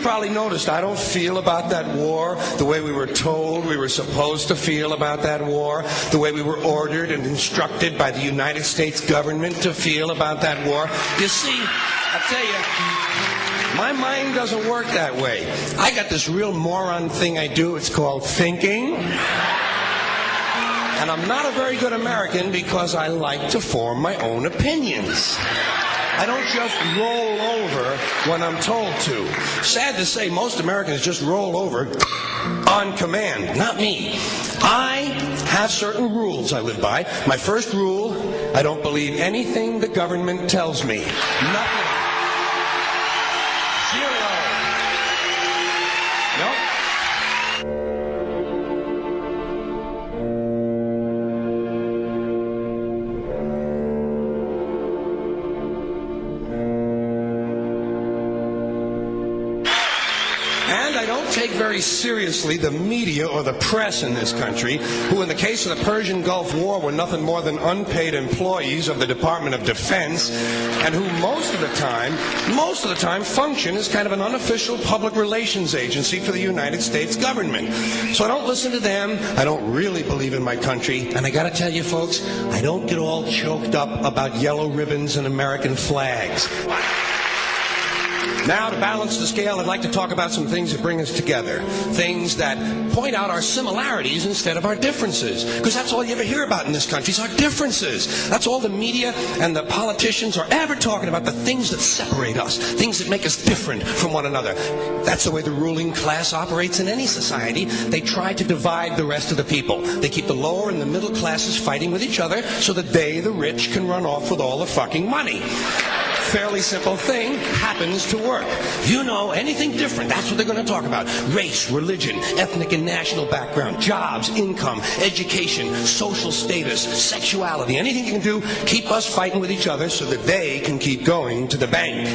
probably noticed I don't feel about that war the way we were told we were supposed to feel about that war, the way we were ordered and instructed by the United States government to feel about that war. You see, I tell you, my mind doesn't work that way. I got this real moron thing I do. It's called thinking. And I'm not a very good American because I like to form my own opinions. I don't just roll over when I'm told to. Sad to say, most Americans just roll over on command. Not me. I have certain rules I live by. My first rule, I don't believe anything the government tells me. Nothing. Zero. Nope. And I don't take very seriously the media or the press in this country, who in the case of the Persian Gulf War were nothing more than unpaid employees of the Department of Defense, and who most of the time function as kind of an unofficial public relations agency for the United States government. So I don't listen to them. I don't really believe in my country. And I gotta tell you folks, I don't get all choked up about yellow ribbons and American flags. Now, to balance the scale, I'd like to talk about some things that bring us together. Things that point out our similarities instead of our differences. Because that's all you ever hear about in this country is our differences. That's all the media and the politicians are ever talking about, the things that separate us, things that make us different from one another. That's the way the ruling class operates in any society. They try to divide the rest of the people. They keep the lower and the middle classes fighting with each other so that they, the rich, can run off with all the fucking money. Fairly simple thing happens to work. You know, anything different, that's what they're going to talk about. Race, religion, ethnic and national background, jobs, income, education, social status, sexuality, anything you can do, keep us fighting with each other so that they can keep going to the bank.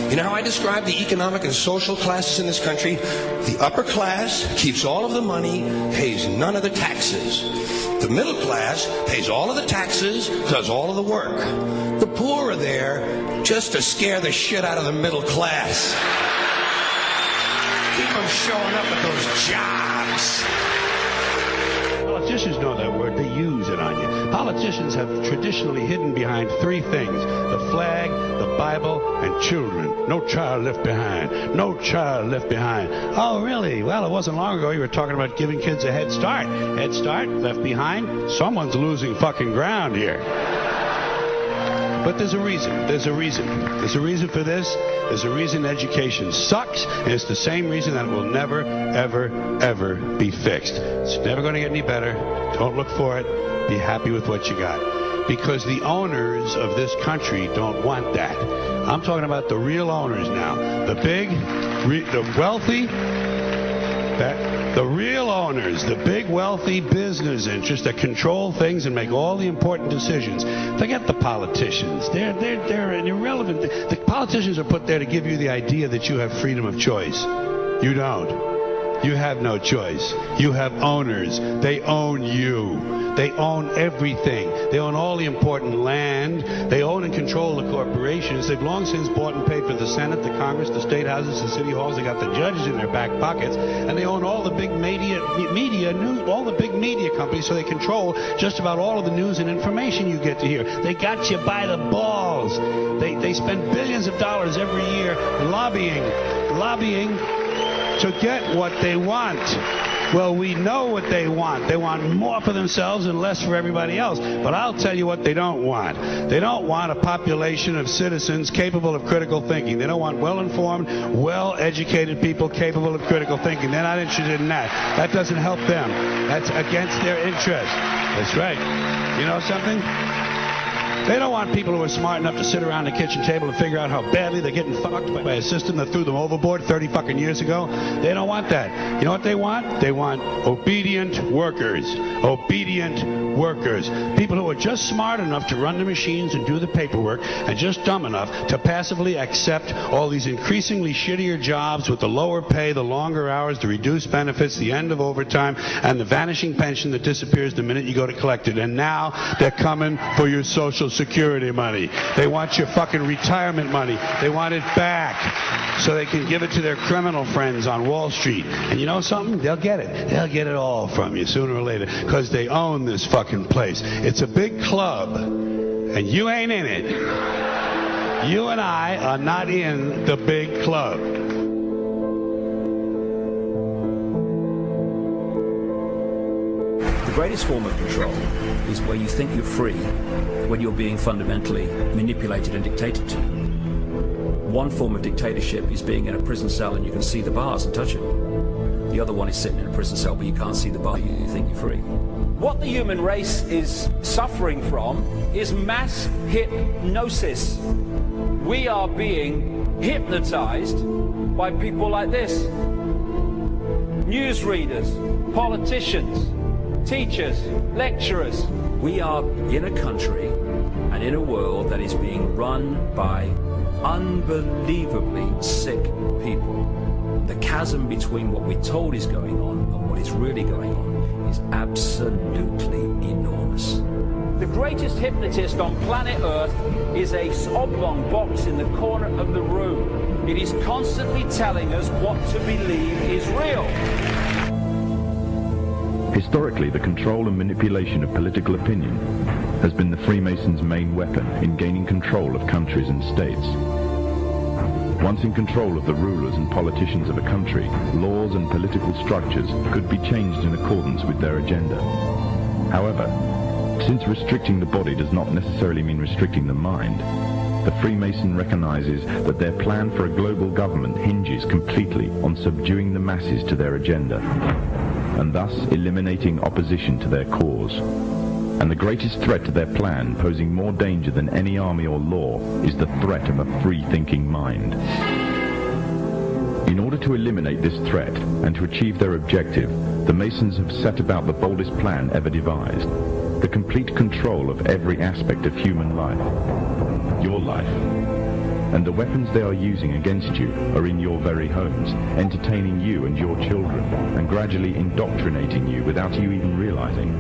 You know how I describe the economic and social classes in this country? The upper class keeps all of the money, pays none of the taxes. The middle class pays all of the taxes, does all of the work. The poor are there just to scare the shit out of the middle class. Keep them showing up at those jobs. Politicians know that word. They use it on you. Politicians have traditionally hidden behind three things: the flag, the Bible, and children. No child left behind. No child left behind. Oh, really? Well, it wasn't long ago you were talking about giving kids a head start. Head start, left behind? Someone's losing fucking ground here. But there's a reason. There's a reason. There's a reason for this. There's a reason education sucks, and it's the same reason that it will never, ever, ever be fixed. It's never going to get any better. Don't look for it. Be happy with what you got. Because the owners of this country don't want that. I'm talking about the real owners now. The big, the wealthy, the real owners, the big wealthy business interests that control things and make all the important decisions. Forget the politicians. They're irrelevant. The politicians are put there to give you the idea that you have freedom of choice. You don't. You have no choice. You have owners. They own you. They own everything. They own all the important land. They own and control the corporations. They've long since bought and paid for the Senate, the Congress, the state houses, the city halls. They got the judges in their back pockets, and they own all the big all the big media companies. So they control just about all of the news and information you get to hear. They got you by the balls. They spend billions of dollars every year lobbying to get what they want. Well, we know what they want. They want more for themselves and less for everybody else. But I'll tell you what they don't want. They don't want a population of citizens capable of critical thinking. They don't want well-informed, well-educated people capable of critical thinking. They're not interested in that. That doesn't help them. That's against their interest. That's right. You know something? They don't want people who are smart enough to sit around the kitchen table and figure out how badly they're getting fucked by a system that threw them overboard 30 fucking years ago. They don't want that. You know what they want? They want obedient workers. Obedient workers. People who are just smart enough to run the machines and do the paperwork, and just dumb enough to passively accept all these increasingly shittier jobs with the lower pay, the longer hours, the reduced benefits, the end of overtime, and the vanishing pension that disappears the minute you go to collect it. And now they're coming for your Social Social Security money. They want your fucking retirement money. They want it back so they can give it to their criminal friends on Wall Street. And you know something? They'll get it. They'll get it all from you sooner or later because they own this fucking place. It's a big club, and you ain't in it. You and I are not in the big club. The greatest form of control is where you think you're free when you're being fundamentally manipulated and dictated to. One form of dictatorship is being in a prison cell and you can see the bars and touch them. The other one is sitting in a prison cell but you can't see the bar, you think you're free. What the human race is suffering from is mass hypnosis. We are being hypnotized by people like this. Newsreaders, politicians, teachers, lecturers. We are in a country and in a world that is being run by unbelievably sick people. The chasm between what we're told is going on and what is really going on is absolutely enormous. The greatest hypnotist on planet Earth is a oblong box in the corner of the room. It is constantly telling us what to believe is real. Historically, the control and manipulation of political opinion has been the Freemasons' main weapon in gaining control of countries and states. Once in control of the rulers and politicians of a country, laws and political structures could be changed in accordance with their agenda. However, since restricting the body does not necessarily mean restricting the mind, the Freemason recognizes that their plan for a global government hinges completely on subduing the masses to their agenda, and thus eliminating opposition to their cause. And the greatest threat to their plan, posing more danger than any army or law, is the threat of a free-thinking mind. In order to eliminate this threat and to achieve their objective, the Masons have set about the boldest plan ever devised: the complete control of every aspect of human life, your life. And the weapons they are using against you are in your very homes, entertaining you and your children, and gradually indoctrinating you without you even realizing.